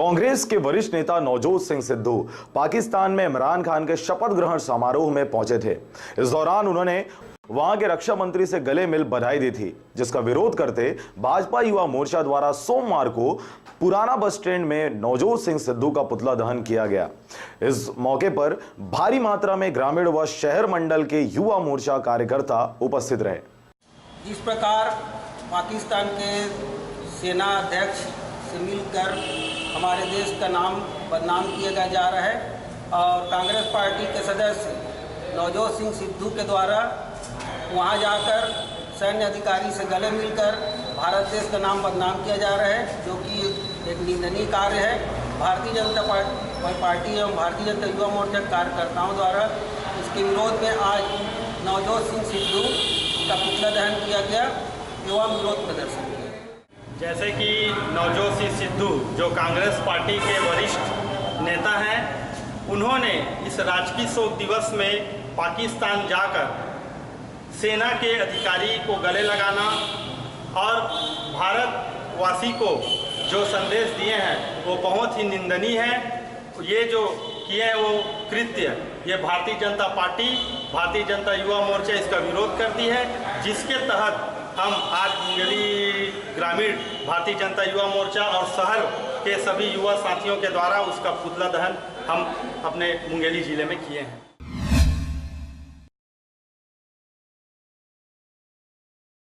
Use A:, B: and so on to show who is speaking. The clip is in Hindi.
A: कांग्रेस के वरिष्ठ नेता नवजोत सिंह सिद्धू पाकिस्तान में इमरान खान के शपथ ग्रहण समारोह में पहुंचे थे। इस दौरान उन्होंने वहां के रक्षा मंत्री से गले मिल बधाई दी थी, जिसका विरोध करते भाजपा युवा मोर्चा द्वारा सोमवार को पुराना बस स्टैंड में नवजोत सिंह सिद्धू का पुतला दहन किया गया। इस मौके पर भारी मात्रा में ग्रामीण व शहर मंडल के युवा मोर्चा कार्यकर्ता उपस्थित रहे।
B: जिस प्रकार पाकिस्तान के सेना अध्यक्ष से मिलकर हमारे देश का नाम बदनाम किया जा रहा है और कांग्रेस पार्टी के सदस्य नवजोत सिंह सिद्धू के द्वारा वहां जाकर सैन्य अधिकारी से गले मिलकर भारत देश का नाम बदनाम किया जा रहा है, जो कि एक निंदनीय कार्य है। भारतीय जनता पार्टी एवं भारतीय जनता युवा मोर्चा कार्यकर्ताओं द्वारा इसके विरोध में आज नवजोत सिंह सिद्धू का पुतला दहन किया गया एवं विरोध प्रदर्शन किया।
C: जैसे कि नवजोत सिंह सिद्धू जो कांग्रेस पार्टी के वरिष्ठ नेता हैं, उन्होंने इस राजकीय शोक दिवस में पाकिस्तान जाकर सेना के अधिकारी को गले लगाना और भारतवासी को जो संदेश दिए हैं वो बहुत ही निंदनीय है। ये जो किए हैं वो कृत्य, ये भारतीय जनता पार्टी, भारतीय जनता युवा मोर्चा इसका विरोध करती है, जिसके तहत हम आज मुंगेली ग्रामीण भारतीय जनता युवा मोर्चा और शहर के सभी युवा साथियों के द्वारा उसका पुतला दहन हम अपने मुंगेली जिले में किए हैं।